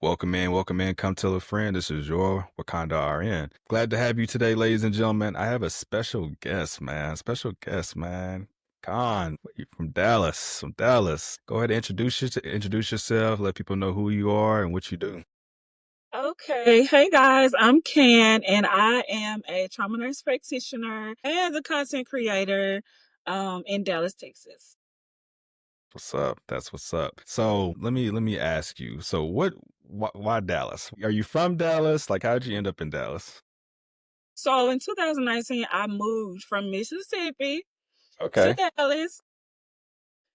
Welcome in. Come tell a friend. This is your Wakanda RN. Glad to have you today, ladies and gentlemen. I have a special guest, man. Khan, you from Dallas. Go ahead and introduce yourself. Let people know who you are and what you do. Okay. Hey guys, I'm Can and I am a trauma nurse practitioner and a content creator in Dallas, Texas. What's up? That's what's up. So let me ask you. So why Dallas? Are you from Dallas? Like, how'd you end up in Dallas? So in 2019, I moved from Mississippi to Okay. Dallas.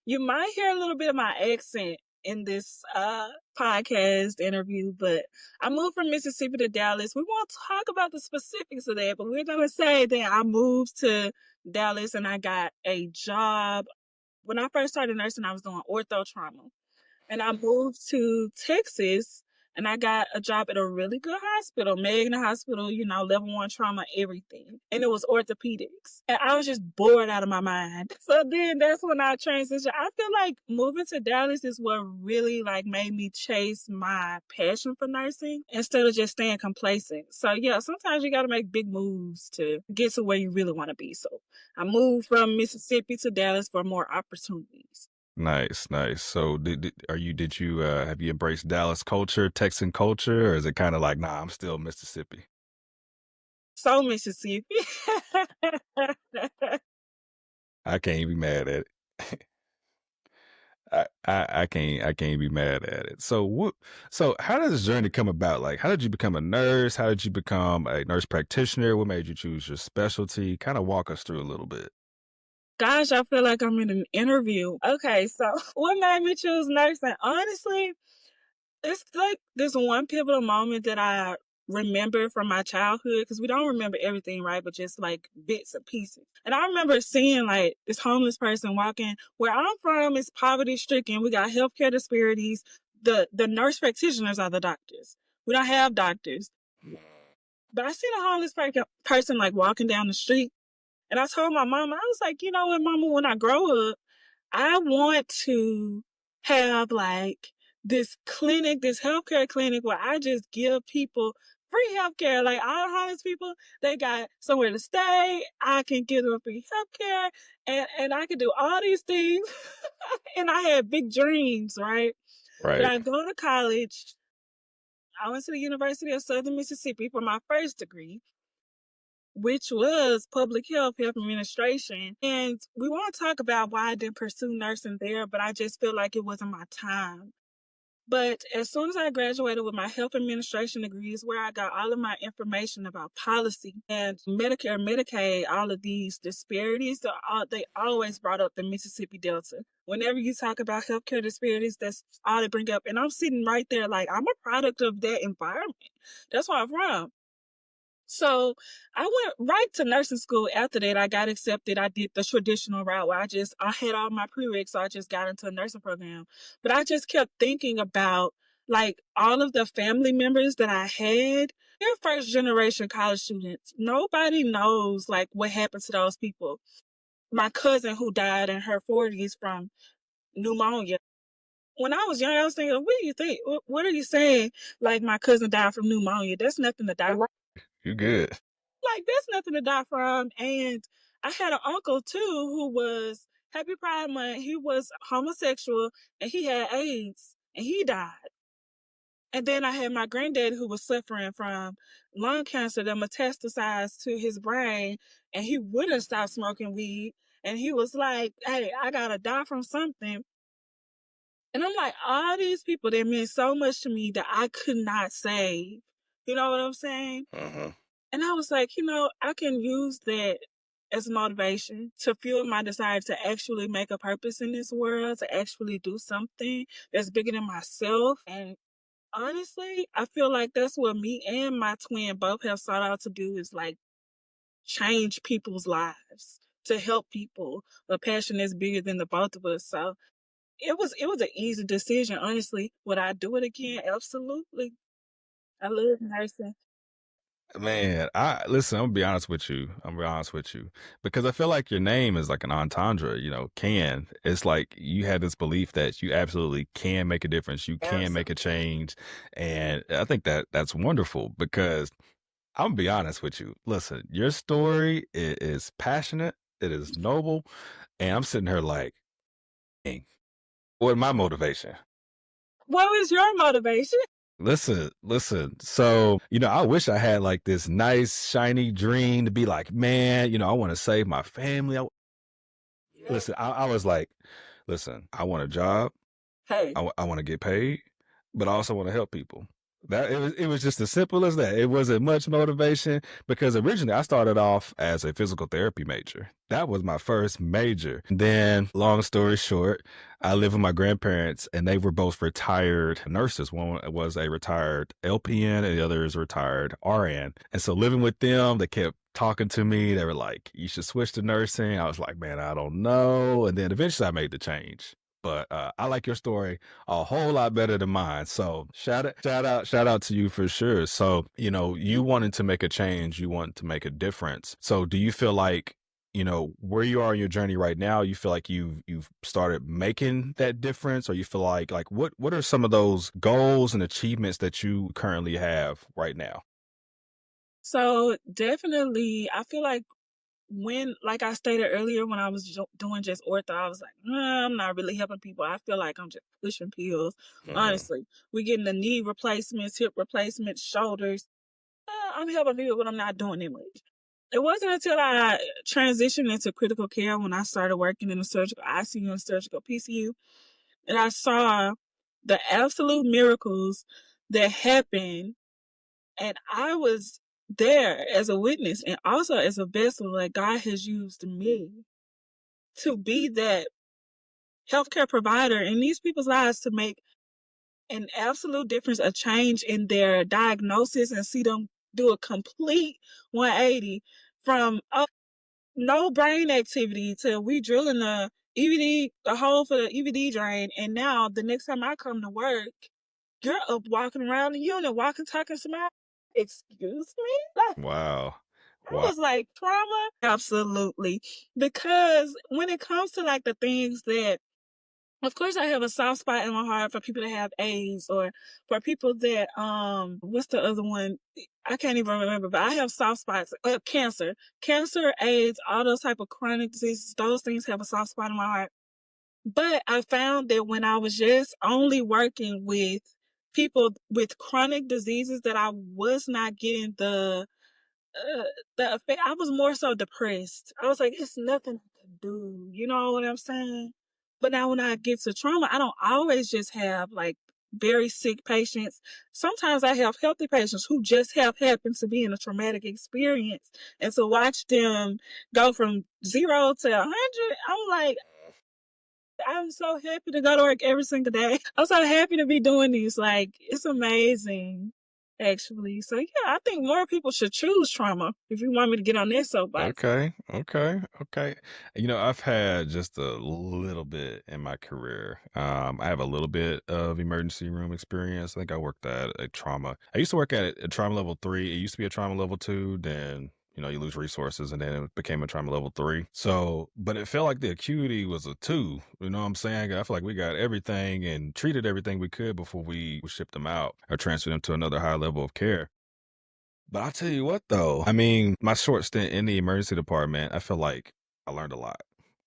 You might hear a little bit of my accent in this podcast interview, but I moved from Mississippi to Dallas. We won't talk about the specifics of that, but we're going to say that I moved to Dallas and I got a job. When I first started nursing, I was doing ortho trauma. And I moved to Texas and I got a job at a really good hospital, Magna Hospital, level one trauma, everything. And it was orthopedics. And I was just bored out of my mind. So then that's when I transitioned. I feel like moving to Dallas is what really like made me chase my passion for nursing instead of just staying complacent. So yeah, sometimes you gotta make big moves to get to where you really want to be. So I moved from Mississippi to Dallas for more opportunities. Nice. So did you have you embraced Dallas culture, Texan culture, or is it kind of like, nah, I'm still Mississippi? So Mississippi. I can't be mad at it. I can't be mad at it. So how did this journey come about? Like, how did you become a nurse? How did you become a nurse practitioner? What made you choose your specialty? Kind of walk us through a little bit. Gosh, I feel like I'm in an interview. Okay, so what made me choose nursing? Honestly, it's like this one pivotal moment that I remember from my childhood because we don't remember everything, right? But just like bits and pieces. And I remember seeing like this homeless person walking. Where I'm from is poverty stricken. We got healthcare disparities. The nurse practitioners are the doctors. We don't have doctors. But I seen a homeless person like walking down the street. And I told my mama, I was like, you know what, mama, when I grow up, I want to have like this clinic, this healthcare clinic where I just give people free healthcare. Like all homeless people, they got somewhere to stay. I can give them free healthcare and I can do all these things. And I had big dreams, right? But Right. I go to college. I went to the University of Southern Mississippi for my first degree, which was public health administration. And we won't talk about why I didn't pursue nursing there, but I just feel like it wasn't my time. But as soon as I graduated with my health administration degree is where I got all of my information about policy and Medicare, Medicaid, all of these disparities. They always brought up the Mississippi Delta. Whenever you talk about healthcare disparities, that's all they bring up. And I'm sitting right there like I'm a product of that environment. That's where I'm from. So I went right to nursing school after that. I got accepted. I did the traditional route where I had all my prereqs, so I just got into a nursing program. But I just kept thinking about like all of the family members that I had. They're first generation college students. Nobody knows like what happened to those people. My cousin who died in her 40s from pneumonia. When I was young, I was thinking, what do you think? What are you saying? Like my cousin died from pneumonia. That's nothing to die. You good. Like that's nothing to die from. And I had an uncle too who was Happy Pride Month. He was homosexual and he had AIDS and he died. And then I had my granddad who was suffering from lung cancer that metastasized to his brain and he wouldn't stop smoking weed. And he was like, hey, I gotta die from something. And I'm like, all these people that meant so much to me that I could not save. You know what I'm saying? Uh-huh. And I was like, I can use that as motivation to fuel my desire to actually make a purpose in this world, to actually do something that's bigger than myself. And honestly, I feel like that's what me and my twin both have sought out to do is like change people's lives, to help people. A passion that's bigger than the both of us. So it was an easy decision, honestly. Would I do it again? Absolutely. I love nursing. Man, I listen, I'm gonna be honest with you. I'm gonna be honest with you. Because I feel like your name is like an entendre, can. It's like you had this belief that you absolutely can make a difference. You can make a Absolutely. change. And I think that that's wonderful because I'm gonna be honest with you. Listen, your story is passionate, it is noble, and I'm sitting here like, "Dang, what my motivation?" What was your motivation? Listen. So, I wish I had like this nice, shiny dream to be like, man, I want to save my family. Yeah. Listen, I was like, listen, I want a job. Hey. I want to get paid, but I also want to help people. That it was just as simple as that. It wasn't much motivation because originally I started off as a physical therapy major. That was my first major. Then, long story short, I lived with my grandparents and they were both retired nurses. One was a retired LPN and the other is a retired RN. And so living with them, they kept talking to me. They were like, "You should switch to nursing." I was like, "Man, I don't know." And then eventually I made the change. But I like your story a whole lot better than mine. So shout out to you for sure. So, you wanted to make a change, you want to make a difference. So do you feel like, where you are in your journey right now, you feel like you've started making that difference, or you feel like what are some of those goals and achievements that you currently have right now? So definitely, I feel like like I stated earlier, when I was doing just ortho, I was like, nah, I'm not really helping people. I feel like I'm just pushing pills. Hmm. Honestly, we getting the knee replacements, hip replacements, shoulders. I'm helping people, but I'm not doing it much. It wasn't until I transitioned into critical care when I started working in the surgical ICU and surgical PCU, and I saw the absolute miracles that happen, and I was there as a witness and also as a vessel that God has used me to be that healthcare provider in these people's lives, to make an absolute difference, a change in their diagnosis, and see them do a complete 180 from no brain activity to we drilling the EVD, the hole for the EVD drain. And now the next time I come to work, you're up walking around the unit, walking, talking, smiling. Excuse me? Like, Wow. I Wow. was like, trauma? Absolutely. Because when it comes to like the things that, of course, I have a soft spot in my heart for people that have AIDS, or for people that, what's the other one? I can't even remember, but I have soft spots. Cancer, AIDS, all those type of chronic diseases, those things have a soft spot in my heart. But I found that when I was just only working with people with chronic diseases, that I was not getting uh, the effect. I was more so depressed. I was like, it's nothing I can do. You know what I'm saying? But now when I get to trauma, I don't always just have like very sick patients. Sometimes I have healthy patients who just have happened to be in a traumatic experience. And to watch them go from 0 to 100, I'm like, I'm so happy to go to work every single day. I'm so happy to be doing this. Like, it's amazing, actually. So, yeah, I think more people should choose trauma, if you want me to get on that soapbox. Okay. I've had just a little bit in my career. I have a little bit of emergency room experience. I think I worked at a trauma. I used to work at a trauma level 3. It used to be a trauma level 2. Then, you lose resources and then it became a trauma level 3. So, but it felt like the acuity was a 2. You know what I'm saying? I feel like we got everything and treated everything we could before we shipped them out or transferred them to another high level of care. But I'll tell you what though, I mean, my short stint in the emergency department, I feel like I learned a lot.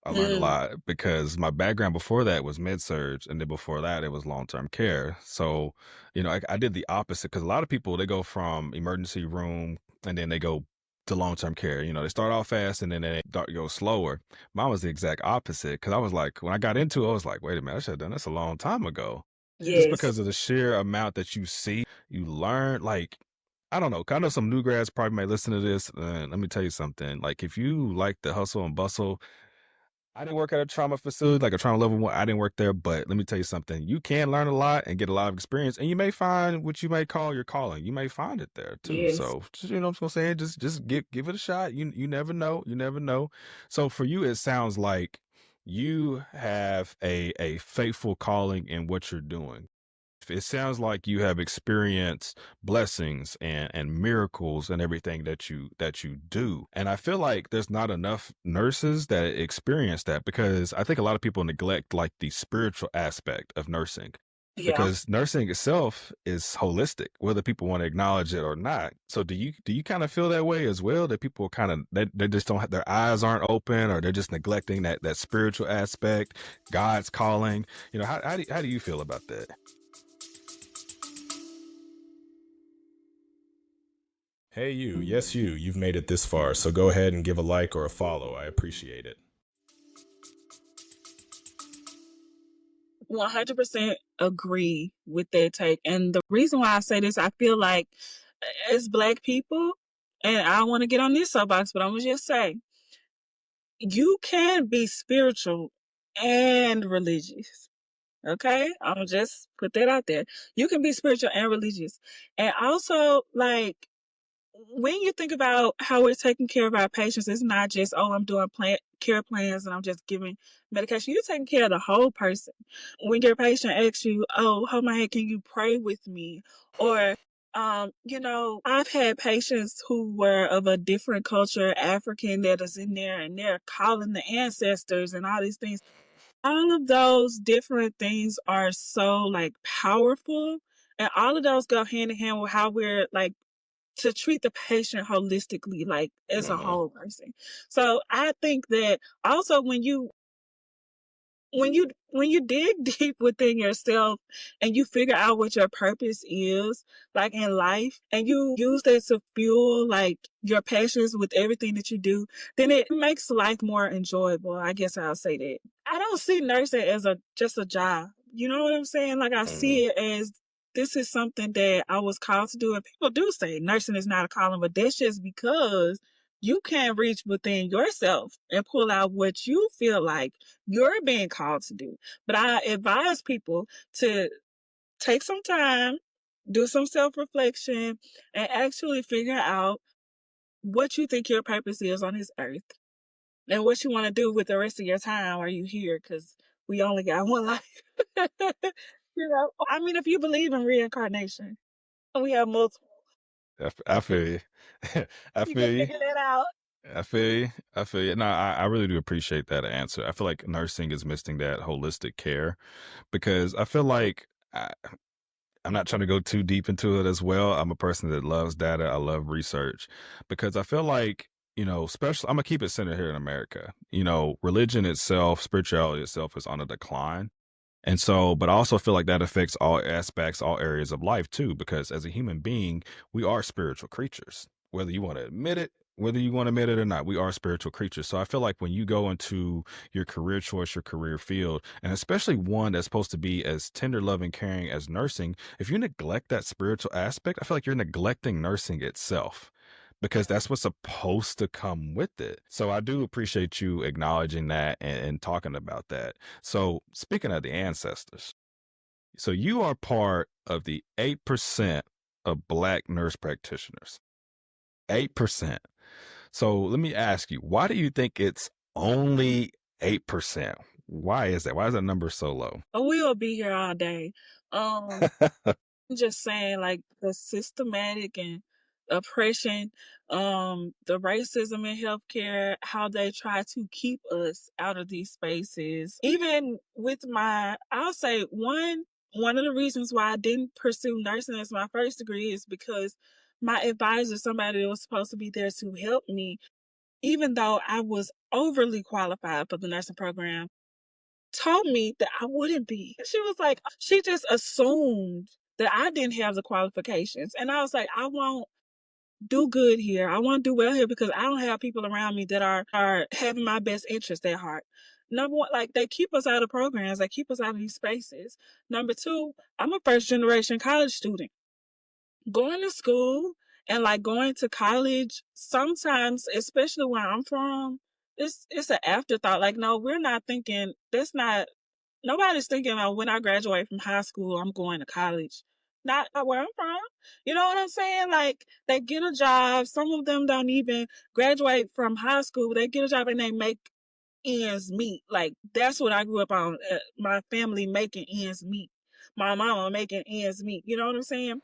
I learned a Mm, lot because my background before that was med-surg, and then before that it was long-term care. So, I did the opposite because a lot of people they go from emergency room and then they go to long-term care. They start off fast and then they go slower. Mine was the exact opposite because I was like, when I got into it, I was like, wait a minute, I should have done this a long time ago. Just yes, because of the sheer amount that you see, you learn. Like, I don't know. 'Cause I know some new grads probably might listen to this. Let me tell you something. Like, if you like the hustle and bustle, I didn't work at a trauma facility, like a trauma level 1. I didn't work there, but let me tell you something. You can learn a lot and get a lot of experience, and you may find what you may call your calling. You may find it there too. yes. So, just, what I'm saying. Just give it a shot. You never know. You never know. So for you, it sounds like you have a faithful calling in what you're doing. It sounds like you have experienced blessings and miracles and everything that you do. And I feel like there's not enough nurses that experience that, because I think a lot of people neglect like the spiritual aspect of nursing, Yeah. because nursing itself is holistic, whether people want to acknowledge it or not. So do you kind of feel that way as well, that people kind of they just don't have, their eyes aren't open, or they're just neglecting that spiritual aspect, God's calling? How do you feel about that? Hey, you. Yes, you. You've made it this far, so go ahead and give a like or a follow. I appreciate it. 100% agree with that take. And the reason why I say this, I feel like as Black people, and I don't want to get on this soapbox, but I'm going to just say, you can be spiritual and religious. Okay? I'm going to just put that out there. You can be spiritual and religious. And also, like, when you think about how we're taking care of our patients, it's not just, oh, I'm doing care plans and I'm just giving medication. You're taking care of the whole person. When your patient asks you, oh, hold my hand, can you pray with me? Or, I've had patients who were of a different culture, African, that is in there and they're calling the ancestors and all these things. All of those different things are so like powerful. And all of those go hand in hand with how we're like to treat the patient holistically, like as a Mhm. whole person. So I think that also when you dig deep within yourself and you figure out what your purpose is like in life, and you use that to fuel like your passions with everything that you do, then it makes life more enjoyable. I guess I'll say that. I don't see nursing as a just a job. You know what I'm saying? Like I Mhm. see it as this is something that I was called to do. And people do say nursing is not a calling, but that's just because you can't reach within yourself and pull out what you feel like you're being called to do. But I advise people to take some time, do some self reflection, and actually figure out what you think your purpose is on this earth and what you want to do with the rest of your time while you're here, because we only got one life. I mean, if you believe in reincarnation, we have multiple. I feel you. I You can feel you. figure that out. I feel you. I feel you. No, I really do appreciate that answer. I feel like nursing is missing that holistic care, because I feel like I'm not trying to go too deep into it as well. I'm a person that loves data. I love research, because I feel like, especially, I'm going to keep it centered here in America. Religion itself, spirituality itself is on a decline. And so, but I also feel like that affects all aspects, all areas of life too, because as a human being, we are spiritual creatures. Whether you want to admit it, whether you want to admit it or not, we are spiritual creatures. So I feel like when you go into your career choice, your career field, and especially one that's supposed to be as tender, loving, caring as nursing, if you neglect that spiritual aspect, I feel like you're neglecting nursing itself, because that's what's supposed to come with it. So I do appreciate you acknowledging that and talking about that. So speaking of the ancestors, so you are part of the 8% of Black nurse practitioners. 8%. So let me ask you, why do you think it's only 8%? Why is that? Why is that number so low? Oh, we'll be here all day. Um, just saying like the systematic and oppression, the racism in healthcare, how they try to keep us out of these spaces. Even with I'll say one of the reasons why I didn't pursue nursing as my first degree is because my advisor, somebody that was supposed to be there to help me, even though I was overly qualified for the nursing program, told me that I wouldn't be. She was like, she just assumed that I didn't have the qualifications. And I was like, I won't do good here. I won't do well here because I don't have people around me that are having my best interest at heart. Number one, like they keep us out of programs, they keep us out of these spaces. Number two, I'm a first generation college student. Going to school and like going to college, sometimes, especially where I'm from, it's an afterthought. Like, no, we're not thinking that's not nobody's thinking about when I graduate from high school, I'm going to college. Not where I'm from. You know what I'm saying? Like they get a job. Some of them don't even graduate from high school. They get a job and they make ends meet. Like that's what I grew up on. My family making ends meet. my mama making ends meet. You know what I'm saying?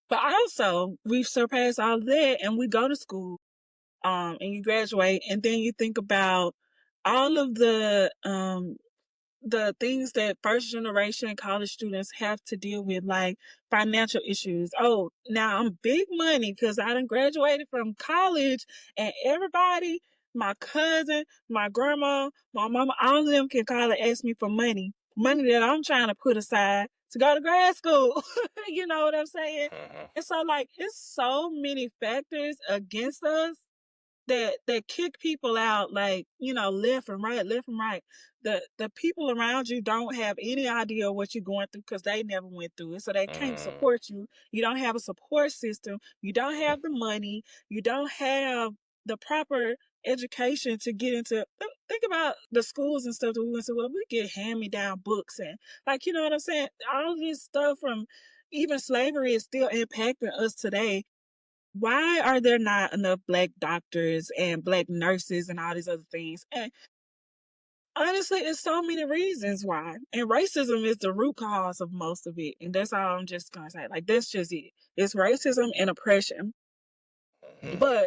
But also, we've surpassed all of that, and we go to school, and you graduate, and then you think about all of the things that first generation college students have to deal with, like financial issues. Oh, now I'm big money because I done graduated from college, and everybody, my cousin, my grandma, my mama, all of them can call and ask me for money that I'm trying to put aside to go to grad school. You know what I'm saying? And so, like, it's so many factors against us that kick people out, like, left and right, left and right. The people around you don't have any idea what you're going through because they never went through it, so they can't support you. You don't have a support system. You don't have the money. You don't have the proper education to get into. Think about the schools and stuff that we went to. Well, we get hand-me-down books and, like, you know what I'm saying. All this stuff from even slavery is still impacting us today. Why are there not enough Black doctors and Black nurses and all these other things? And honestly, it's so many reasons why. And racism is the root cause of most of it. And that's all I'm just going to say. Like, that's just it. It's racism and oppression. But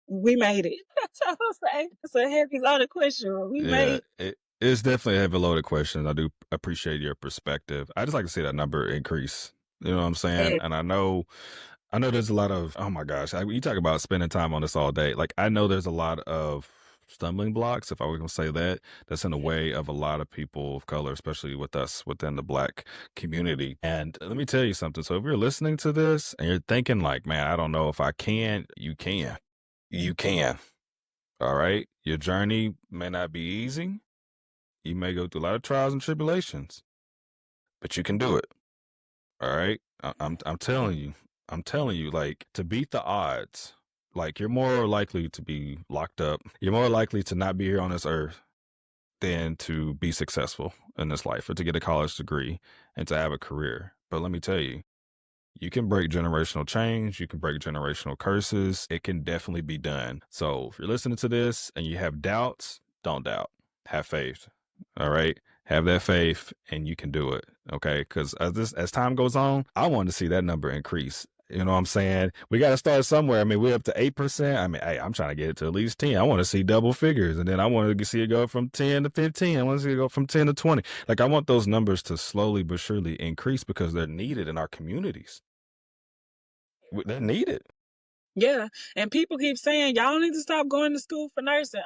we made it. That's all I'm saying. It's a heavy loaded question. We Yeah, made it's definitely a heavy loaded question. I do appreciate your perspective. I just like to see that number increase. You know what I'm saying? it. And I know there's a lot of, oh my gosh, you talk about spending time on this all day. Like, I know there's a lot of stumbling blocks, if I was going to say that, that's in the way of a lot of people of color, especially with us within the Black community. And let me tell you something. So if you're listening to this and you're thinking like, man, I don't know if I can, you can. You can. All right. Your journey may not be easy. You may go through a lot of trials and tribulations, but you can do it. All right. I'm telling you. I'm telling you, like, to beat the odds, like, you're more likely to be locked up. You're more likely to not be here on this earth than to be successful in this life or to get a college degree and to have a career. But let me tell you, you can break generational chains. You can break generational curses. It can definitely be done. So if you're listening to this and you have doubts, don't doubt. Have faith. All right. Have that faith and you can do it. Okay. Because as time goes on, I want to see that number increase. You know what I'm saying? We got to start somewhere. I mean, we're up to 8%. I mean, hey, I'm trying to get it to at least 10. I want to see double figures. And then I want to see it go from 10 to 15. I want to see it go from 10 to 20. Like, I want those numbers to slowly but surely increase because they're needed in our communities. They're needed. Yeah. And people keep saying, y'all need to stop going to school for nursing.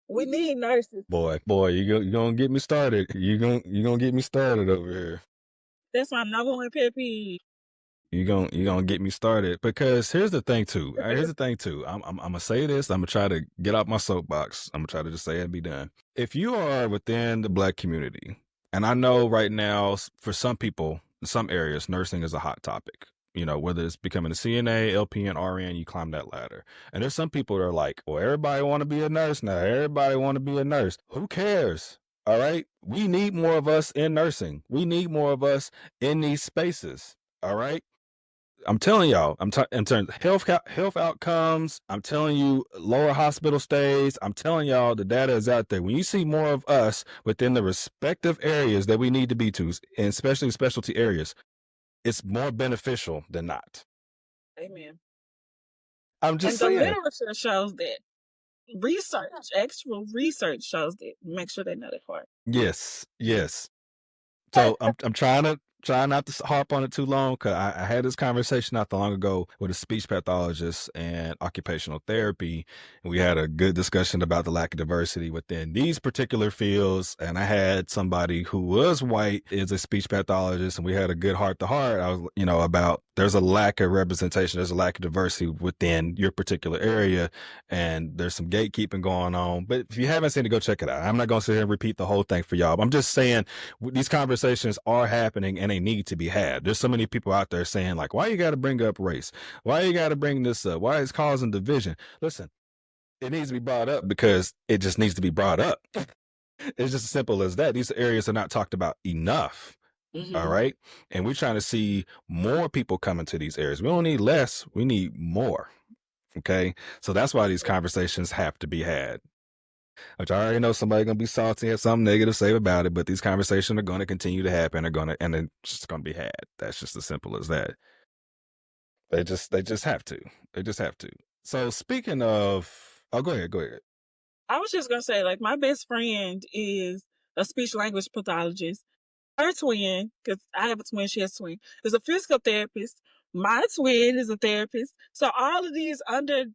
We need nurses. Boy, you gonna get me started. You gonna get me started over here. That's my number one pet peeve. You gonna get me started because here's the thing too. I'm gonna say this. I'm gonna try to get out my soapbox. I'm gonna try to just say it and be done. If you are within the Black community, and I know right now for some people, in some areas, nursing is a hot topic. You know, whether it's becoming a CNA, LPN, RN, you climb that ladder. And there's some people that are like, well, everybody want to be a nurse now. Everybody want to be a nurse. Who cares? All right. We need more of us in nursing. We need more of us in these spaces. All right. I'm telling y'all, in terms of health outcomes, I'm telling you, lower hospital stays, I'm telling y'all, the data is out there. When you see more of us within the respective areas that we need to be to, and especially specialty areas, it's more beneficial than not. Amen. I'm just and the saying. literature shows that. Actual research shows that. Make sure they know that part. Yes. So I'm trying not to harp on it too long because I had this conversation not too long ago with a speech pathologist and occupational therapy. And we had a good discussion about the lack of diversity within these particular fields. And I had somebody who was white is a speech pathologist, and we had a good heart to heart. I was, about there's a lack of representation. There's a lack of diversity within your particular area. And there's some gatekeeping going on. But if you haven't seen it, go check it out. I'm not going to sit here and repeat the whole thing for y'all. I'm just saying these conversations are happening and they need to be had. There's so many people out there saying, like, why you got to bring up race? Why you got to bring this up? Why it's causing division? Listen, it needs to be brought up because it just needs to be brought up. It's just as simple as that. These areas are not talked about enough. Mm-hmm. All right. And we're trying to see more people come into these areas. We don't need less. We need more. Okay. So that's why these conversations have to be had. Which I already know somebody gonna be salty, have something negative to say about it, but these conversations are gonna continue to happen. And it's just gonna be had. That's just as simple as that. They just have to. They just have to. So speaking of, oh, go ahead. I was just gonna say, like, my best friend is a speech language pathologist. Her twin, because I have a twin, she has a twin, is a physical therapist. My twin is a therapist. So all of these areas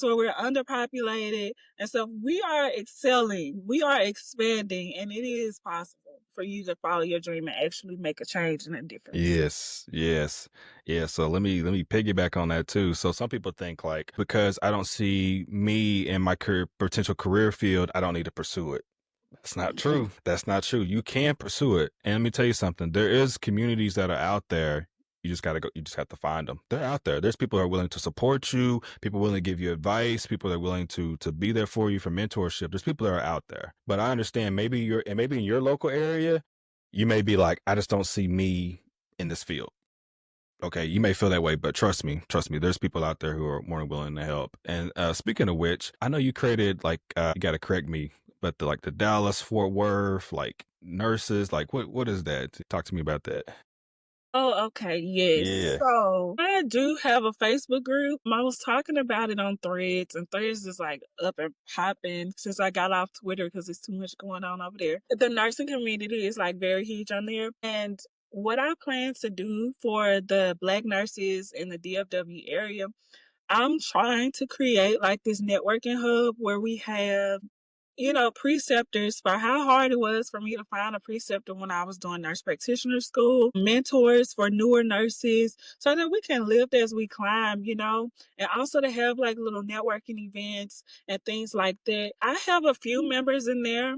where we're underpopulated and stuff, we are excelling, we are expanding, and it is possible for you to follow your dream and actually make a change and a difference. Yes. Yeah. So let me piggyback on that too. So some people think like because I don't see me in my potential career field, I don't need to pursue it. That's not true. That's not true. You can pursue it. And let me tell you something. There is communities that are out there. You just gotta go. You just have to find them. They're out there. There's people who are willing to support you. People willing to give you advice. People that are willing to be there for you for mentorship. There's people that are out there. But I understand maybe maybe in your local area, you may be like, I just don't see me in this field. Okay, you may feel that way, but trust me, there's people out there who are more than willing to help. And speaking of which, I know you created like you got to correct me, but the Dallas Fort Worth like nurses, like what is that? Talk to me about that. Oh, okay. Yes. Yeah. So I do have a Facebook group. I was talking about it on Threads, and Threads is like up and popping since I got off Twitter because there's too much going on over there. The nursing community is like very huge on there. And what I plan to do for the Black nurses in the DFW area, I'm trying to create like this networking hub where we have preceptors for how hard it was for me to find a preceptor when I was doing nurse practitioner school, mentors for newer nurses, so that we can live as we climb, and also to have like little networking events and things like that. I have a few members in there.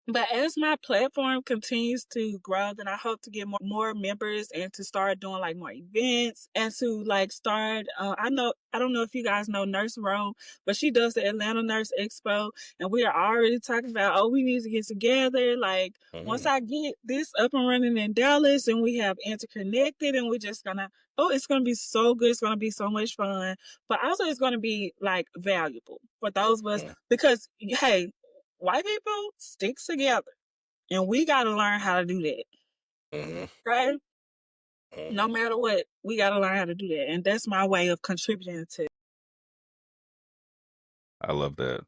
But as my platform continues to grow, then I hope to get more members and to start doing like more events and to like start. I don't know if you guys know Nurse Row, but she does the Atlanta Nurse Expo, and we are already talking about, oh, we need to get together. Like once I get this up and running in Dallas, and we have interconnected, and we're just gonna, it's gonna be so good. It's gonna be so much fun, but also it's gonna be like valuable for those of us because hey, white people stick together, and we got to learn how to do that. Right? No matter what, we got to learn how to do that, and that's my way of contributing to. I love that.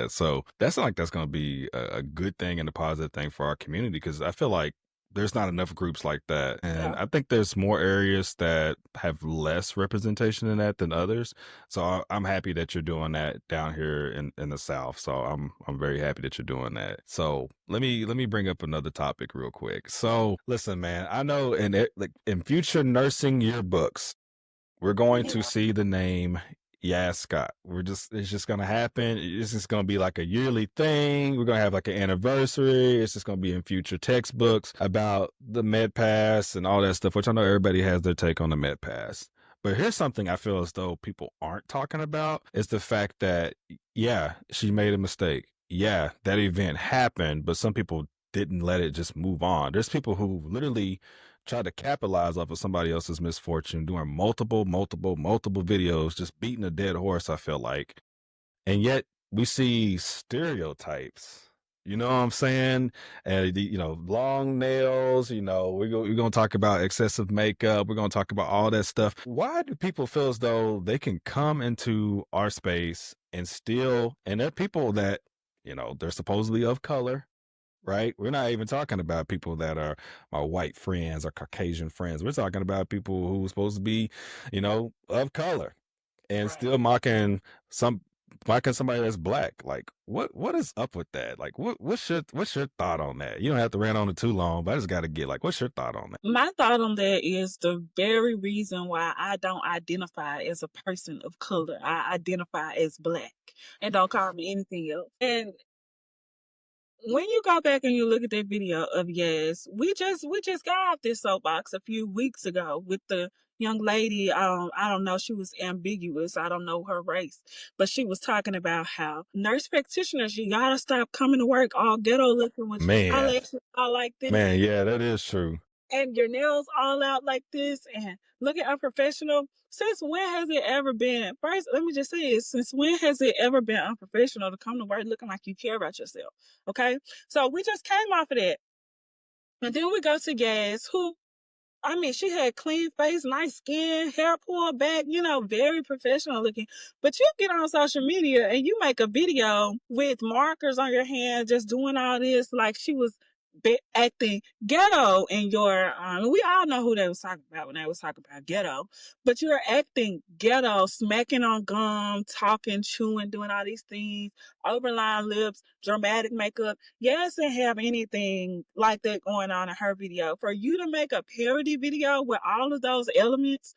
So that's not like that's going to be a good thing and a positive thing for our community because I feel like there's not enough groups like that. And I think there's more areas that have less representation in that than others. So I'm happy that you're doing that down here in the South. So I'm very happy that you're doing that. So let me bring up another topic real quick. So listen, man, I know in future nursing yearbooks, we're going to see the name Scott. It's just gonna happen. It's just gonna be like a yearly thing. We're gonna have like an anniversary. It's just gonna be in future textbooks about the Med Pass and all that stuff, which I know everybody has their take on the Med Pass. But here's something I feel as though people aren't talking about is the fact that, yeah, she made a mistake. Yeah, that event happened, but some people didn't let it just move on. There's people who literally tried to capitalize off of somebody else's misfortune, doing multiple videos, just beating a dead horse, I feel like. And yet we see stereotypes. You know what I'm saying? And, long nails, we're going to talk about excessive makeup. We're going to talk about all that stuff. Why do people feel as though they can come into our space and there are people that, they're supposedly of color, right? We're not even talking about people that are my white friends or Caucasian friends. We're talking about people who are supposed to be, of color and still mocking somebody that's black. Like what is up with that? Like what's your thought on that? You don't have to rant on it too long, but I just got to get like, what's your thought on that? My thought on that is the very reason why I don't identify as a person of color. I identify as black and don't call me anything else. And when you go back and you look at that video of Yes, we just got off this soapbox a few weeks ago with the young lady. I don't know, she was ambiguous. I don't know her race, but she was talking about how nurse practitioners, you gotta stop coming to work all ghetto looking with eyelashes all like this. Man, yeah, that is true. and your nails all out like this and looking unprofessional. Since when has it ever been? First, let me just say it. Since when has it ever been unprofessional to come to work looking like you care about yourself? Okay, so we just came off of that, and then we go to Gas, who, I mean, she had clean face, nice skin, hair pulled back, very professional looking. But you get on social media and you make a video with markers on your hand, just doing all this like she was acting ghetto in your. We all know who they was talking about when they was talking about ghetto, but you're acting ghetto, smacking on gum, talking, chewing, doing all these things, overlined lips, dramatic makeup. Yes, didn't have anything like that going on in her video. For you to make a parody video with all of those elements,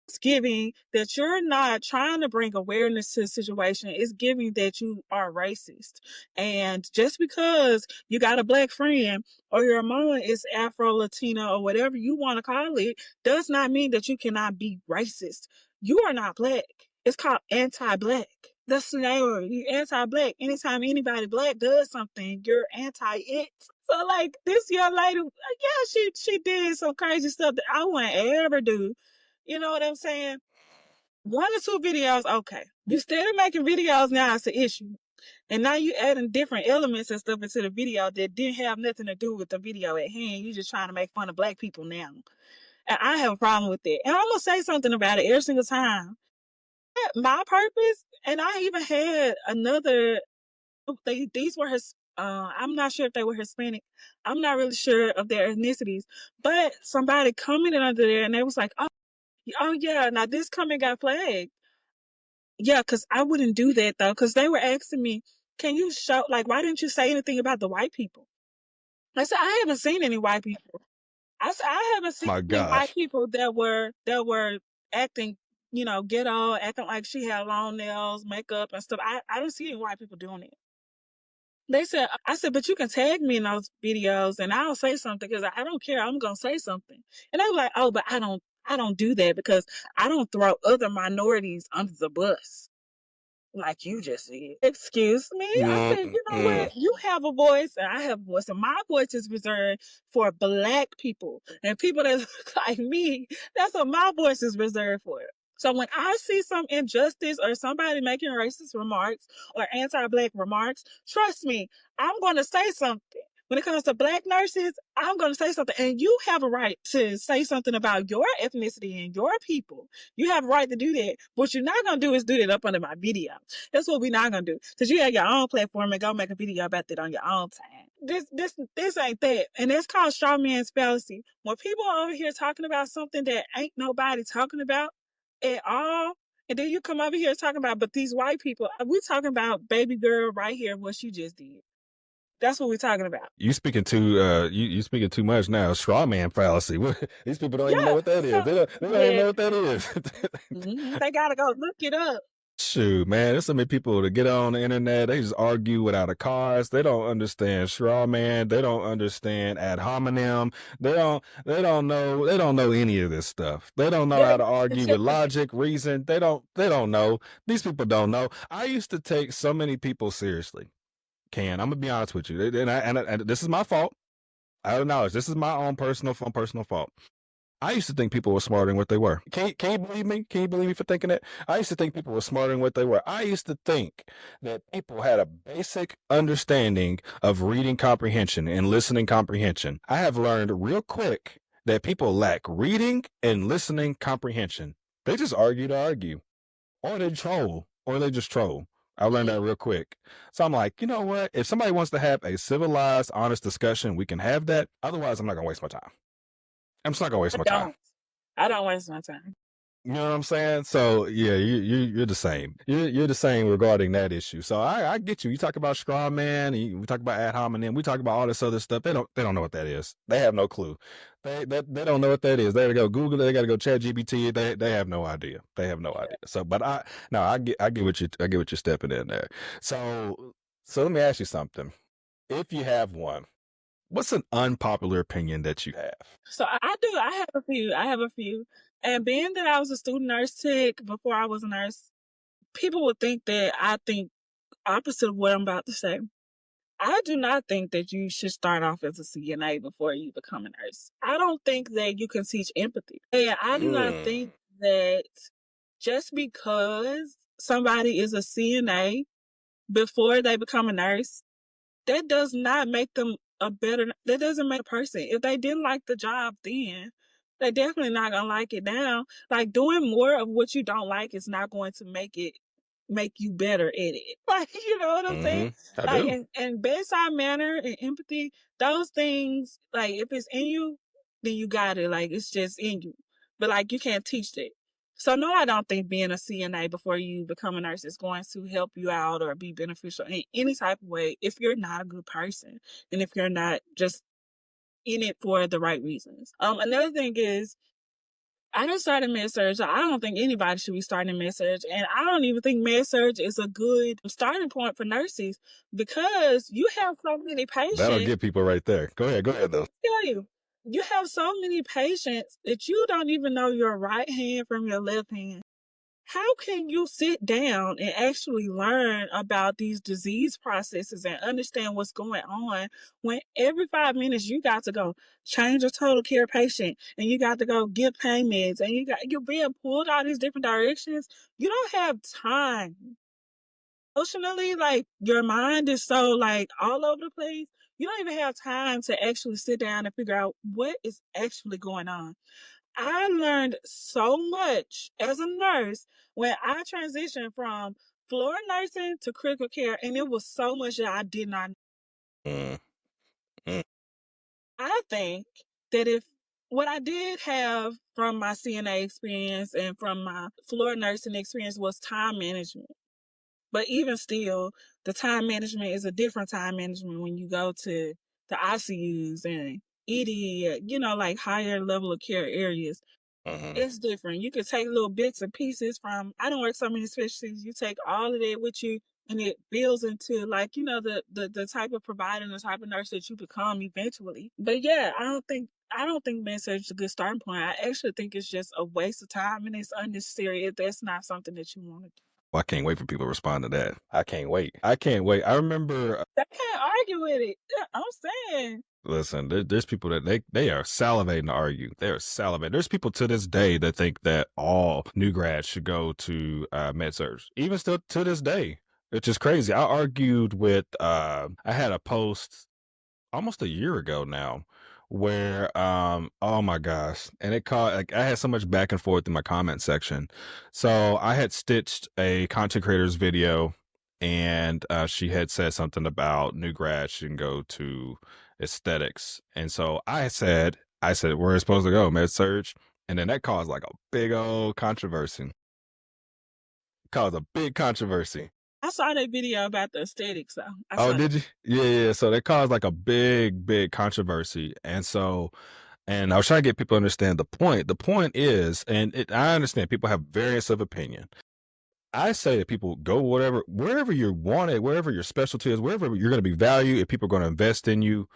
it's giving that you're not trying to bring awareness to the situation. It's giving that you are racist. And just because you got a black friend or your mama is Afro-Latina or whatever you want to call it, does not mean that you cannot be racist. You are not black. It's called anti-black. That's the name of it. You're anti-black. Anytime anybody black does something, you're anti-it. So like this young lady, yeah, she did some crazy stuff that I wouldn't ever do. You know what I'm saying? 1 or 2 videos, okay. You still making videos now, it's an issue. And now you adding different elements and stuff into the video that didn't have nothing to do with the video at hand. You just trying to make fun of black people now. And I have a problem with that. And I'm gonna say something about it every single time. My purpose, and I even had another. These were his. I'm not sure if they were Hispanic. I'm not really sure of their ethnicities. But somebody commented under there, and they was like, "Oh yeah, now this comment got flagged." Yeah, because I wouldn't do that though. Because they were asking me, "Can you show why didn't you say anything about the white people?" I said, "I haven't seen any white people." I said, "I haven't seen My any white gosh. people that were acting, ghetto, acting like she had long nails, makeup, and stuff. I don't see any white people doing it." They said, I said, "But you can tag me in those videos and I'll say something because I don't care. I'm gonna say something." And they were like, "Oh, but I don't do that because I don't throw other minorities under the bus like you just said." Excuse me? I said, "You know Mm-mm. what? You have a voice and I have a voice, and my voice is reserved for black people and people that look like me. That's what my voice is reserved for." So when I see some injustice or somebody making racist remarks or anti-black remarks, trust me, I'm going to say something. When it comes to black nurses, I'm going to say something. And you have a right to say something about your ethnicity and your people. You have a right to do that. What you're not going to do is do that up under my video. That's what we're not going to do. Because you have your own platform and go make a video about that on your own time. This ain't that. And that's called straw man's fallacy. When people are over here talking about something that ain't nobody talking about at all, and then you come over here talking about, but these white people, we talking about baby girl right here, what she just did. That's what we're talking about. You speaking too you speaking too much now. Straw man fallacy. These people don't even know Yeah. what that is. So, They don't even yeah. know what that is. They got to go look it up. Shoot, man, there's so many people that get on the internet. They just argue without a cause. They don't understand straw man. They don't understand ad hominem. They don't know any of this stuff. They don't know They're how to argue with children. logic, reason. They don't know. These people don't know. I used to take so many people seriously. I'm gonna be honest with you, and this is my fault. I acknowledge this is my own personal fault. I used to think people were smarter than what they were. Can you believe me? Can you believe me for thinking that? I used to think people were smarter than what they were. I used to think that people had a basic understanding of reading comprehension and listening comprehension. I have learned real quick that people lack reading and listening comprehension. They just argue to argue, or they troll, or they just troll. I learned that real quick. So I'm like, you know what? If somebody wants to have a civilized, honest discussion, we can have that. Otherwise, I'm not going to waste my time. I'm just not going to waste I my time. don't. I don't waste my time. You know what I'm saying? So yeah, you're the same. You're the same regarding that issue. So I get you. You talk about straw man, we talk about ad hominem, we talk about all this other stuff. They don't know what that is. They have no clue. They don't know what that is. They gotta go Google it. They gotta go Chat GPT. They have no idea. They have no idea. So, but I get what you're stepping in there. So let me ask you something. If you have one, what's an unpopular opinion that you have? So I do. I have a few. And being that I was a student nurse tech before I was a nurse, people would think that I think opposite of what I'm about to say. I do not think that you should start off as a CNA before you become a nurse. I don't think that you can teach empathy. And I do not think that just because somebody is a CNA before they become a nurse, that does not make them that doesn't make a person. If they didn't like the job then, they're definitely not gonna like it now. Like, doing more of what you don't like is not going to make you better at it. Like, you know what I'm saying? I Like, do. and bedside manner and empathy, those things, like, if it's in you, then you got it. Like, it's just in you. But like, you can't teach that. So no, I don't think being a CNA before you become a nurse is going to help you out or be beneficial in any type of way if you're not a good person and if you're not just in it for the right reasons. Another thing is, I just started med-surg. I don't think anybody should be starting med-surg, and I don't even think med-surg is a good starting point for nurses because you have so many That'll patients. get people right there. Go ahead though. Tell you, you have so many patients that you don't even know your right hand from your left hand. How can you sit down and actually learn about these disease processes and understand what's going on when every 5 minutes you got to go change a total care patient and you got to go give pain meds and you're being pulled all these different directions? You don't have time. Emotionally, like, your mind is so, like, all over the place. You don't even have time to actually sit down and figure out what is actually going on. I learned so much as a nurse when I transitioned from floor nursing to critical care, and it was so much that I did not. Mm, mm, I think that if what I did have from my CNA experience and from my floor nursing experience was time management. But even still, the time management is a different time management when you go to the ICUs and ED, like higher level of care areas. mhm. It's different. You can take little bits and pieces from, I don't work so many specialties. You take all of that with you and it builds into, like, the type of provider and the type of nurse that you become eventually. But yeah, I don't think med-surg is a good starting point. I actually think it's just a waste of time and it's unnecessary if that's not something that you want to do. Well, I can't wait for people to respond to that. I can't wait. I can't wait. I remember. I can't argue with it. Yeah, I'm saying. Listen, there's people that they are salivating to argue. They are salivating. There's people to this day that think that all new grads should go to med-surg. Even still to this day, which is crazy. I argued with. I had a post almost a year ago now where oh my gosh, and it caught, like, I had so much back and forth in my comment section. So I had stitched a content creator's video, and she had said something about new grads shouldn't go to aesthetics, and so I said we're supposed to go med surge, and then that caused like a big old controversy. Caused a big controversy. I saw that video about the aesthetics, though. I Oh, saw that. did you? Yeah. So that caused like a big controversy. And I was trying to get people to understand the point. The point is, I understand people have various of opinion. I say that people go wherever you want it, wherever your specialty is, wherever you're going to be valued, if people are going to invest in you,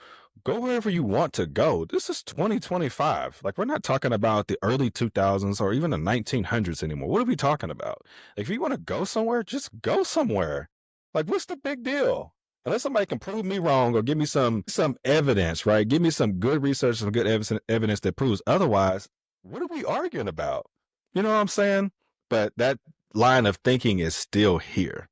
go wherever you want to go. This is 2025. Like, we're not talking about the early 2000s or even the 1900s anymore. What are we talking about? Like, if you want to go somewhere, just go somewhere. Like, what's the big deal? Unless somebody can prove me wrong or give me some evidence, right? Give me some good research, some good evidence that proves otherwise. What are we arguing about? You know what I'm saying? But that line of thinking is still here.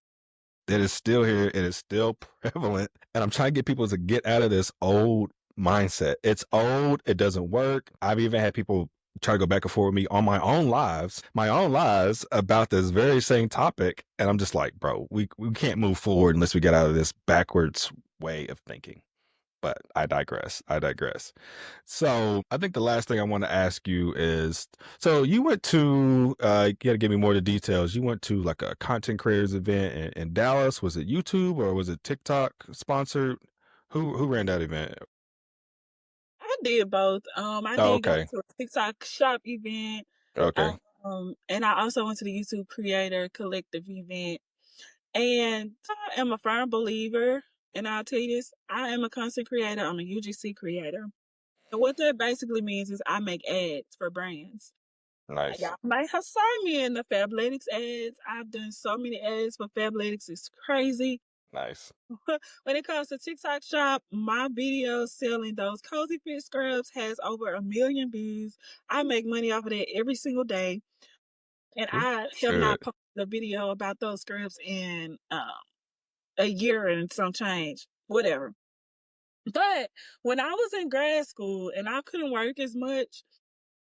It is still here. It is still prevalent. And I'm trying to get people to get out of this old mindset. It's old. It doesn't work. I've even had people try to go back and forth with me on my own lives about this very same topic. And I'm just like, bro, we can't move forward unless we get out of this backwards way of thinking. But I digress. So I think the last thing I want to ask you is, so you went to, you got to give me more of the details. You went to like a content creators event in Dallas. Was it YouTube or was it TikTok sponsored? Who ran that event? I did both. I Oh, did go okay. to a TikTok shop event. Okay. And I also went to the YouTube Creator Collective event. And I am a firm believer, and I'll tell you this, I am a content creator. I'm a UGC creator. And what that basically means is I make ads for brands. Nice. Y'all might have saw me in the Fabletics ads. I've done so many ads for Fabletics. It's crazy. Nice. When it comes to TikTok shop, my video selling those cozy fit scrubs has over 1 million views. I make money off of that every single day. And Ooh, I that's have good. not posted a video about those scrubs in a year and some change, whatever. But when I was in grad school and I couldn't work as much,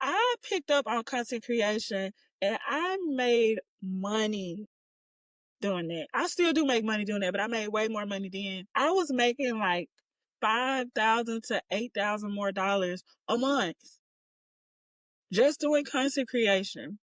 I picked up on content creation and I made money doing that. I still do make money doing that, but I made way more money then. I was making like 5,000 to 8,000 more dollars a month just doing content creation.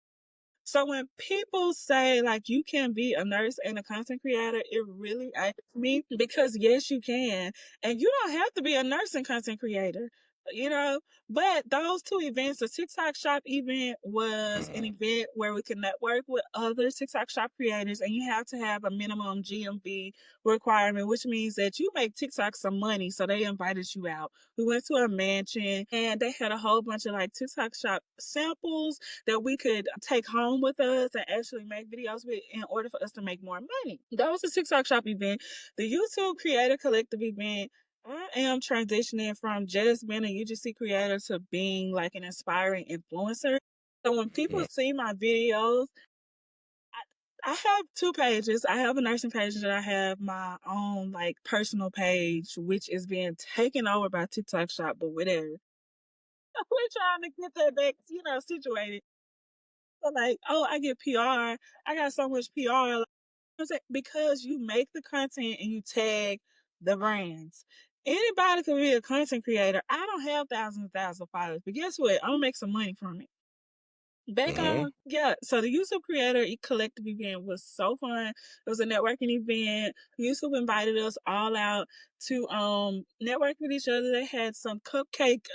So when people say like you can be a nurse and a content creator, it really irks me because yes, you can. And you don't have to be a nurse and content creator, you know. But those two events, the TikTok shop event was an event where we could network with other TikTok shop creators, and you have to have a minimum GMV requirement, which means that you make TikTok some money. So they invited you out. We went to a mansion and they had a whole bunch of like TikTok shop samples that we could take home with us and actually make videos with in order for us to make more money. That was a TikTok shop event. The YouTube Creator Collective event, I am transitioning from just being a UGC creator to being like an inspiring influencer. So when people see my videos, I have two pages. I have a nursing page and I have my own like personal page, which is being taken over by TikTok shop, but whatever. We're trying to get that back, situated. So like, oh, I get PR. I got so much PR. Like, I'm saying, because you make the content and you tag the brands. Anybody can be a content creator. I don't have thousands and thousands of followers, but guess what? I'm gonna make some money from it. Back on, yeah. So the YouTube Creator Collective event was so fun. It was a networking event. YouTube invited us all out to network with each other. They had some cupcake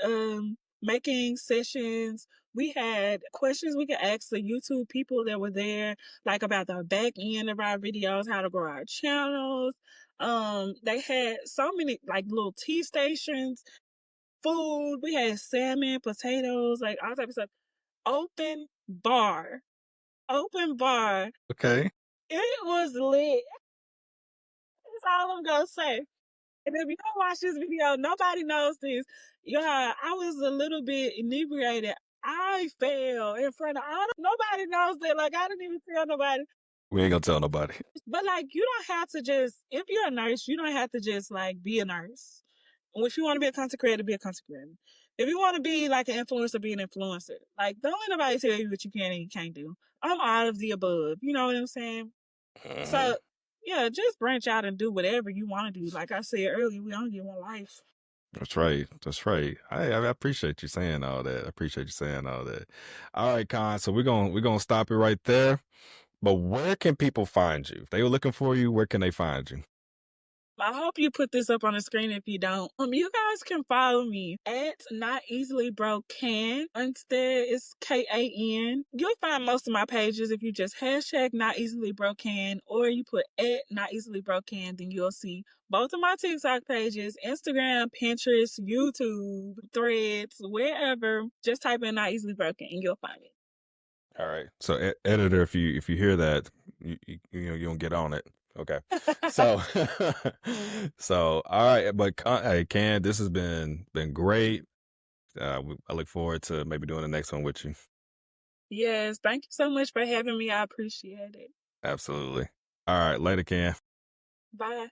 making sessions. We had questions we could ask the YouTube people that were there, like about the back end of our videos, how to grow our channels. They had so many like little tea stations, food. We had salmon, potatoes, like all types of stuff. Open bar. Open bar. Okay. It was lit. That's all I'm gonna say. And if you don't watch this video, nobody knows this. Yeah, I was a little bit inebriated. I fell in front of nobody knows that. Like I didn't even tell nobody. We ain't gonna tell nobody. But like you don't have to just if you're a nurse, you don't have to just like be a nurse. If you want to be a content creator, be a content creator. If you want to be like an influencer, be an influencer. Like don't let nobody tell you what you can and you can't do. I'm all of the above. You know what I'm saying? So yeah, just branch out and do whatever you want to do. Like I said earlier, we only get one life. That's right. That's right. I appreciate you saying all that. I appreciate you saying all that. All right, Con. So we're gonna stop it right there. But where can people find you? If they were looking for you, where can they find you? I hope you put this up on the screen if you don't. You guys can follow me at Not Easily Broke Can. Instead, it's KAN. You'll find most of my pages if you just hashtag Not Easily Broke Can or you put at Not Easily Broke Can, then you'll see both of my TikTok pages, Instagram, Pinterest, YouTube, Threads, wherever. Just type in Not Easily Broken and you'll find it. All right. So editor, if you hear that, you don't get on it. Okay. So so all right, but hey, Can, this has been great. I look forward to maybe doing the next one with you. Yes, thank you so much for having me. I appreciate it. Absolutely. All right, later, Can. Bye.